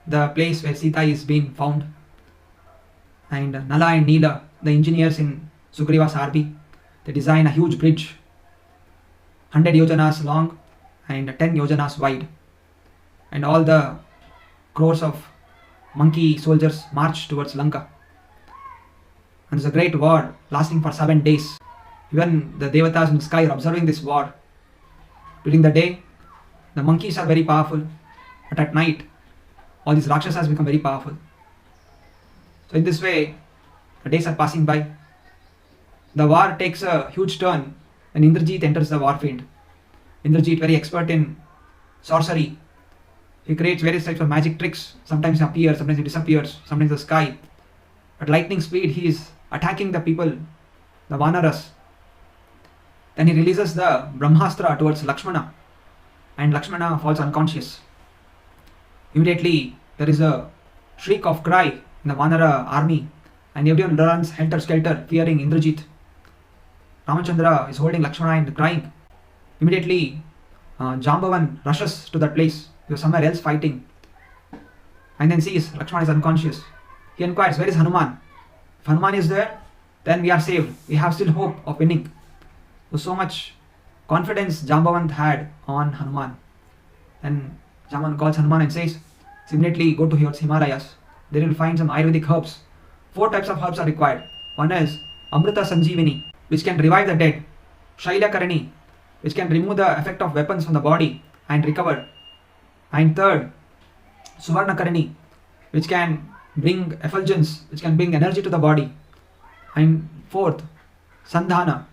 the place where Sita is being found. And Nala and Neela, the engineers in Sugriva's army, they design a huge bridge, 100 yojanas long and 10 yojanas wide. And all the crores of monkey soldiers march towards Lanka. And there's a great war lasting for 7 days. Even the devatas in the sky are observing this war. During the day, the monkeys are very powerful, but at night, all these rakshasas become very powerful. So in this way, the days are passing by. The war takes a huge turn when Indrajit enters the war field. Indrajit, very expert in sorcery. He creates various types of magic tricks. Sometimes he appears, sometimes he disappears, sometimes in the sky. At lightning speed, he is attacking the people, the Vanaras. Then he releases the Brahmastra towards Lakshmana, and Lakshmana falls unconscious. Immediately, there is a shriek of cry in the Vanara army, and everyone runs helter-skelter, fearing Indrajit. Ramachandra is holding Lakshmana and crying. Immediately, Jambavan rushes to that place. He was somewhere else fighting, and then sees Lakshmana is unconscious. He inquires, where is Hanuman? If Hanuman is there, then we are saved. We have still hope of winning. So much confidence Jambavan had on Hanuman. And Jambavan calls Hanuman and says, immediately go to Himalayas. There you will find some Ayurvedic herbs. 4 types of herbs are required. One is Amrita Sanjeevani, which can revive the dead. Shaila Karani, which can remove the effect of weapons from the body and recover. And third, Suvarna Karani, which can bring effulgence, which can bring energy to the body. And fourth, Sandhana,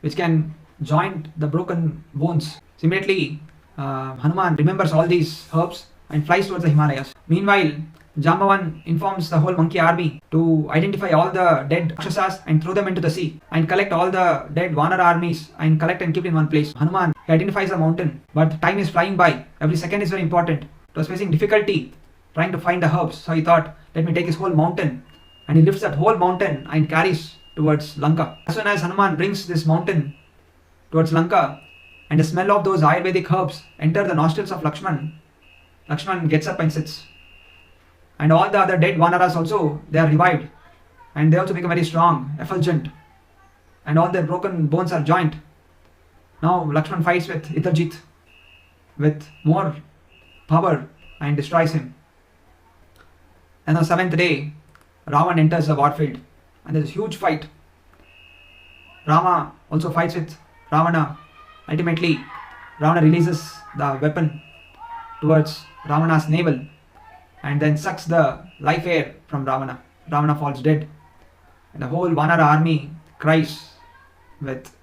which can join the broken bones. So immediately, Hanuman remembers all these herbs and flies towards the Himalayas. Meanwhile, Jambavan informs the whole monkey army to identify all the dead Rakshasas and throw them into the sea, and collect all the dead Vanara armies and collect and keep in one place. Hanuman, he identifies a mountain, but time is flying by. Every second is very important. It was facing difficulty trying to find the herbs, so he thought, let me take this whole mountain. And he lifts that whole mountain and carries towards Lanka. As soon as Hanuman brings this mountain towards Lanka, and the smell of those Ayurvedic herbs enter the nostrils of Lakshman, Lakshman gets up and sits. And all the other dead Vanaras also, they are revived. And they also become very strong, effulgent. And all their broken bones are joined. Now Lakshman fights with Indrajit with more power and destroys him. And on the 7th day, Ravan enters the war field. And there is a huge fight. Rama also fights with Ravana. Ultimately, Ravana releases the weapon towards Ravana's navel and then sucks the life air from Ravana. Ravana falls dead. And the whole Vanara army cries with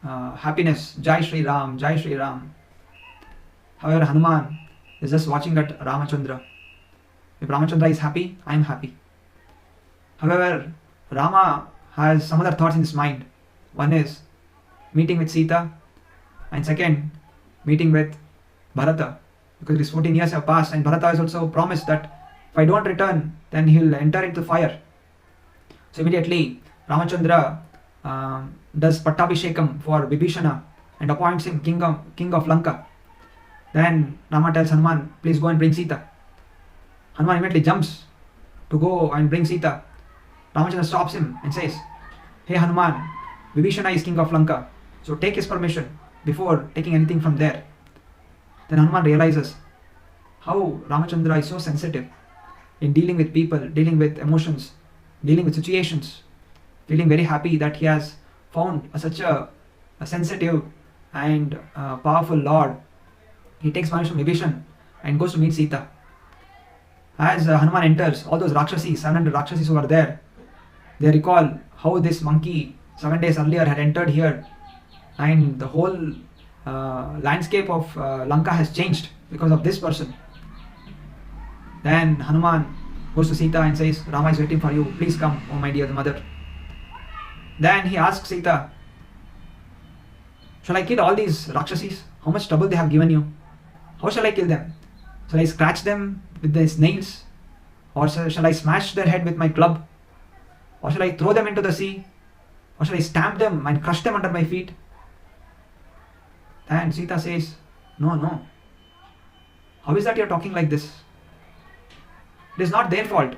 happiness, Jai Sri Ram, Jai Sri Ram. However, Hanuman is just watching at Ramachandra. If Ramachandra is happy, I am happy. However, Rama has some other thoughts in his mind. One is meeting with Sita, and second, meeting with Bharata, because these 14 years have passed, and Bharata has also promised that if I don't return, then he will enter into fire. So immediately, Ramachandra does Pattabhishekam for Vibhishana and appoints him king of Lanka. Then Rama tells Hanuman, please go and bring Sita. Hanuman immediately jumps to go and bring Sita. Ramachandra stops him and says, hey Hanuman, Vibhishana is king of Lanka, so take his permission before taking anything from there. Then Hanuman realizes how Ramachandra is so sensitive in dealing with people, dealing with emotions, dealing with situations, feeling very happy that he has found such a sensitive and powerful lord. He takes permission from Vibhishan and goes to meet Sita. As Hanuman enters, all those Rakshasis, 700 Rakshasis who are there, they recall how this monkey 7 days earlier had entered here, and the whole landscape of Lanka has changed because of this person. Then Hanuman goes to Sita and says, Rama is waiting for you, please come, oh my dear mother. Then he asks Sita, shall I kill all these Rakshasis? How much trouble they have given you? How shall I kill them? Shall I scratch them with these nails? Or shall I smash their head with my club? Or shall I throw them into the sea? Or shall I stamp them and crush them under my feet? Then Sita says, no. How is that you are talking like this? It is not their fault.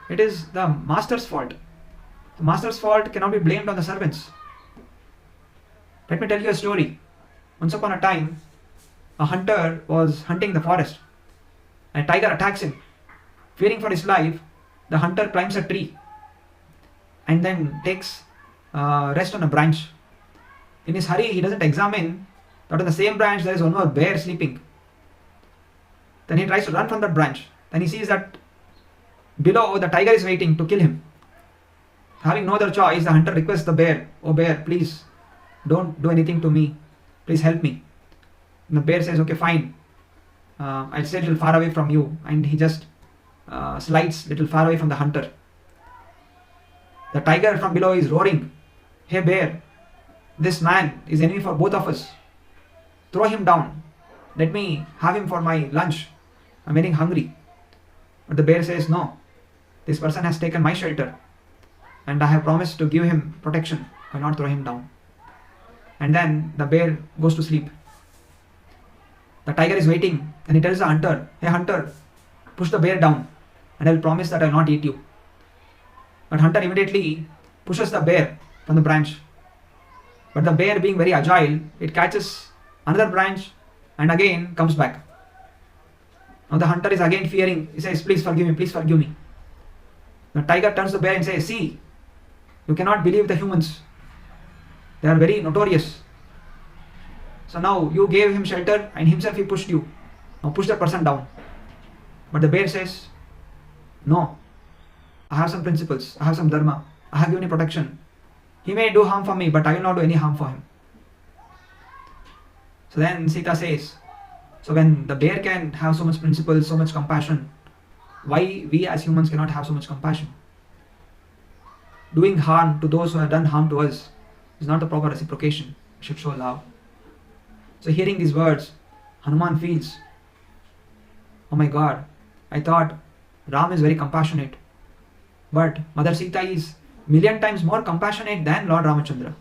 It is the master's fault. The master's fault cannot be blamed on the servants. Let me tell you a story. Once upon a time, a hunter was hunting the forest. A tiger attacks him. Fearing for his life, the hunter climbs a tree and then takes rest on a branch. In his hurry, he doesn't examine that on the same branch there is one more bear sleeping. Then he tries to run from that branch. Then he sees that below the tiger is waiting to kill him. Having no other choice, the hunter requests the bear, "Oh bear, please don't do anything to me. Please help me." And the bear says, "Okay, fine. I'll stay a little far away from you." And he just slides a little far away from the hunter. The tiger from below is roaring, "Hey bear, this man is enemy for both of us. Throw him down. Let me have him for my lunch. I'm very hungry." But the bear says, "No, this person has taken my shelter and I have promised to give him protection. I will not throw him down." And then the bear goes to sleep. The tiger is waiting and he tells the hunter, "Hey hunter, push the bear down and I will promise that I will not eat you." But hunter immediately pushes the bear from the branch. But the bear, being very agile, it catches another branch and again comes back. Now the hunter is again fearing. He says, "Please forgive me, please forgive me." The tiger turns to the bear and says, "See, you cannot believe the humans. They are very notorious. So now you gave him shelter and himself he pushed you. Now push that person down." But the bear says, "No, I have some principles, I have some dharma, I have given you protection. He may do harm for me, but I will not do any harm for him." So then Sita says, so when the bear can have so much principles, so much compassion, why we as humans cannot have so much compassion? Doing harm to those who have done harm to us is not the proper reciprocation. We should show love. So hearing these words, Hanuman feels, "Oh my God, I thought Ram is very compassionate, but Mother Sita is million times more compassionate than Lord Ramachandra.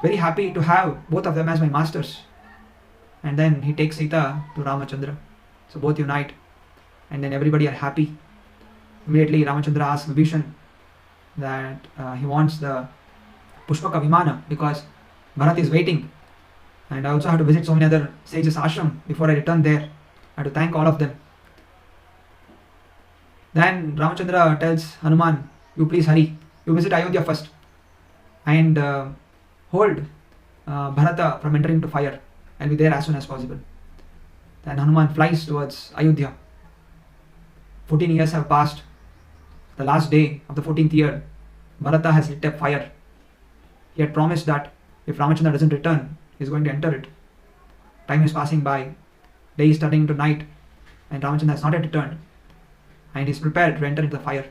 Very happy to have both of them as my masters." And then he takes Sita to Ramachandra. So both unite and then everybody are happy. Immediately Ramachandra asks Vibhishan that he wants the Pushpaka Vimana because Bharat is waiting. And I also have to visit so many other sages' ashram before I return there. I have to thank all of them. Then Ramachandra tells Hanuman, "You please hurry. You visit Ayodhya first and hold Bharata from entering into fire. I'll be there as soon as possible." Then Hanuman flies towards Ayodhya. 14 years have passed. The last day of the 14th year, Bharata has lit a fire. He had promised that if Ramachandra doesn't return, he's going to enter it. Time is passing by. Day is turning into night and Ramachandra has not yet returned. And he is prepared to enter into the fire.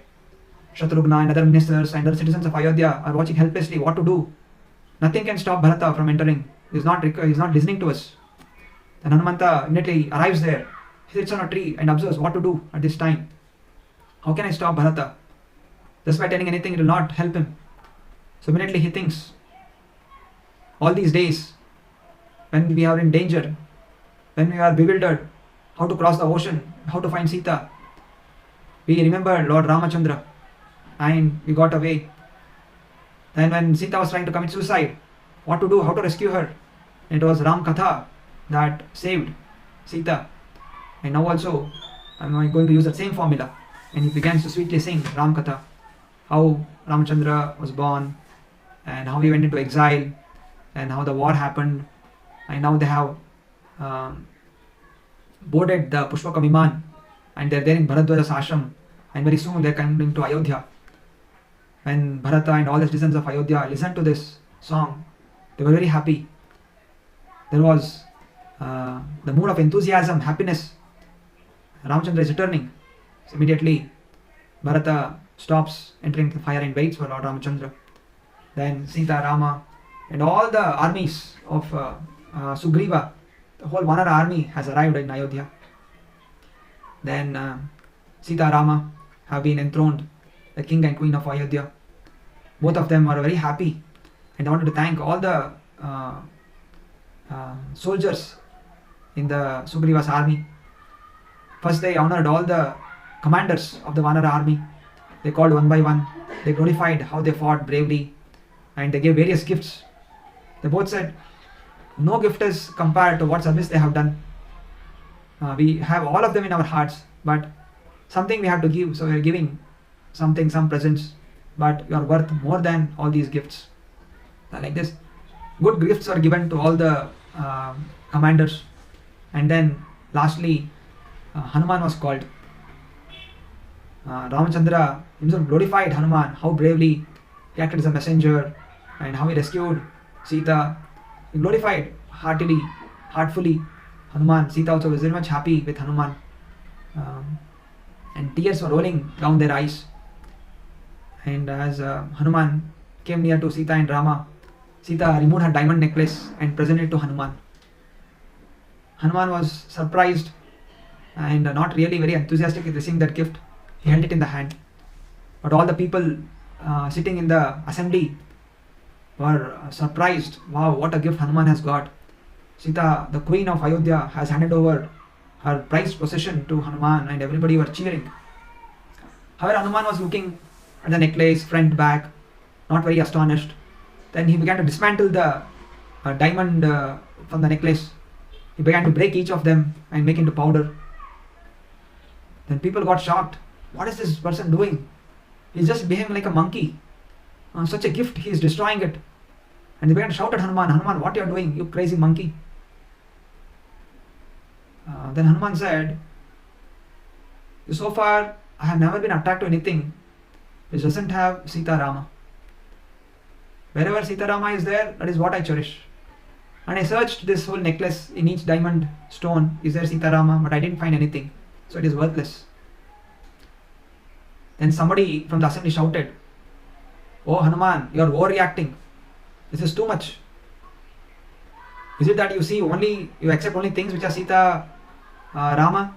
Shatrughna and other ministers and other citizens of Ayodhya are watching helplessly what to do. Nothing can stop Bharata from entering. He's not listening to us. Then Hanumanta immediately arrives there. He sits on a tree and observes what to do at this time. How can I stop Bharata? Just by telling anything, it will not help him. So immediately he thinks, all these days, when we are in danger, when we are bewildered, how to cross the ocean, how to find Sita, we remember Lord Ramachandra and we got away. Then when Sita was trying to commit suicide, what to do, how to rescue her? It was Ram Katha that saved Sita. And now also, I'm going to use that same formula. And he begins to sweetly sing Ram Katha, how Ramachandra was born, and how he went into exile, and how the war happened, and now they have boarded the Pushpaka Viman, and they're there in Bharadwaja's ashram, and very soon they're coming to Ayodhya. When Bharata and all the citizens of Ayodhya listened to this song, they were very happy. There was the mood of enthusiasm, happiness. Ramachandra is returning. So immediately Bharata stops entering the fire and waits for Lord Ramachandra. Then Sita, Rama and all the armies of Sugriva, the whole Vanara army has arrived in Ayodhya. Then Sita, Rama have been enthroned, the king and queen of Ayodhya. Both of them are very happy and I wanted to thank all the soldiers in the Sugriva's army. First they honored all the commanders of the Vanara army. They called one by one. They glorified how they fought bravely, and they gave various gifts. They both said, no gift is compared to what service they have done. We have all of them in our hearts, but something we have to give, so we are giving something, some presents, but you are worth more than all these gifts. Like this, good gifts are given to all the commanders, and then lastly, Hanuman was called. Ramachandra himself glorified Hanuman, how bravely he acted as a messenger and how he rescued Sita. He glorified heartfully Hanuman. Sita also was very much happy with Hanuman, and tears were rolling down their eyes. And as Hanuman came near to Sita and Rama, Sita removed her diamond necklace and presented it to Hanuman. Hanuman was surprised and not really very enthusiastic in receiving that gift. He held it in the hand. But all the people sitting in the assembly were surprised. Wow, what a gift Hanuman has got. Sita, the queen of Ayodhya, has handed over her prized possession to Hanuman, and everybody were cheering. However, Hanuman was looking at the necklace, front, back, not very astonished. Then he began to dismantle the diamond from the necklace. He began to break each of them and make into powder. Then people got shocked. What is this person doing? He's just behaving like a monkey. Such a gift, he is destroying it. And they began to shout at Hanuman, Hanuman, what you are doing, you crazy monkey? Then Hanuman said, so far I have never been attracted to anything which doesn't have Sita Rama. Wherever Sita Rama is there, that is what I cherish. And I searched this whole necklace, in each diamond stone, is there Sita Rama, but I didn't find anything. So it is worthless. Then somebody from the assembly shouted, oh Hanuman, you are overreacting. This is too much. Is it that you accept only things which are Sita Rama?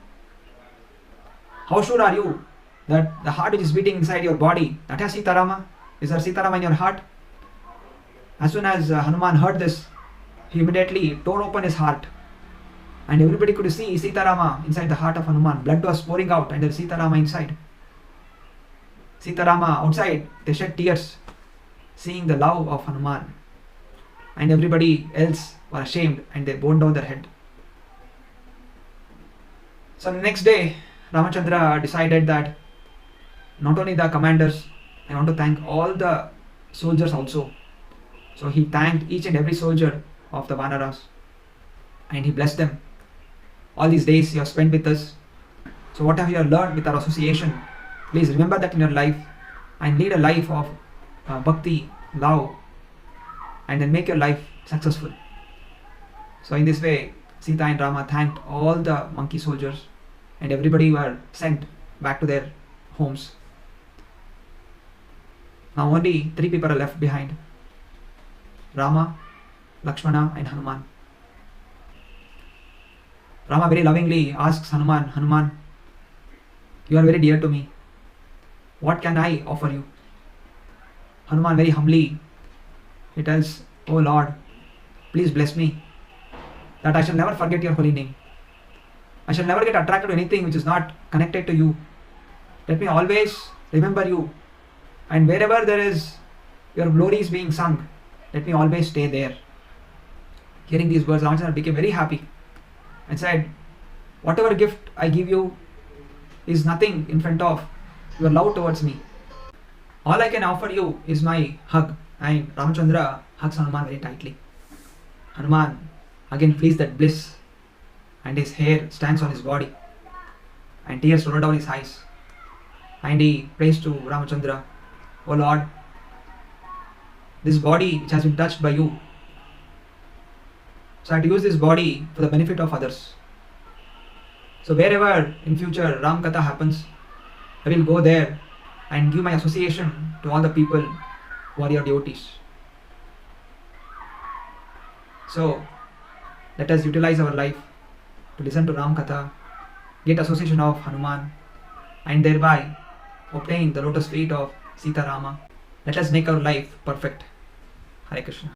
How sure are you that the heart which is beating inside your body, that has Sita Rama? Is there Sita Rama in your heart? As soon as Hanuman heard this, he immediately tore open his heart, and everybody could see Sita Rama inside the heart of Hanuman. Blood was pouring out, and there is Sita Rama inside. Sita Rama outside, they shed tears, seeing the love of Hanuman, and everybody else were ashamed and they bowed down their head. So the next day, Ramachandra decided that not only the commanders, I want to thank all the soldiers also. So he thanked each and every soldier of the Vanaras, and he blessed them. All these days you have spent with us. So what have you learned with our association? Please remember that in your life and lead a life of bhakti, love, and then make your life successful. So in this way, Sita and Rama thanked all the monkey soldiers, and everybody were sent back to their homes. Now only 3 people are left behind: Rama, Lakshmana and Hanuman. Rama very lovingly asks Hanuman, Hanuman, you are very dear to me. What can I offer you? Hanuman very humbly, he tells, oh Lord, please bless me, that I shall never forget your holy name. I shall never get attracted to anything which is not connected to you. Let me always remember you, and wherever there is your glory is being sung, let me always stay there. Hearing these words, Ramachandra became very happy and said, whatever gift I give you is nothing in front of your love towards me. All I can offer you is my hug. And Ramachandra hugs Hanuman very tightly. Hanuman again feels that bliss, and his hair stands on his body, and tears roll down his eyes, and he prays to Ramachandra, oh Lord, this body which has been touched by you, so I have to use this body for the benefit of others. So wherever in future Ram Katha happens, I will go there and give my association to all the people who are your devotees. So let us utilize our life to listen to Ram Katha, get association of Hanuman, and thereby obtain the lotus feet of Sita Rama. Let us make our life perfect. Hare Krishna.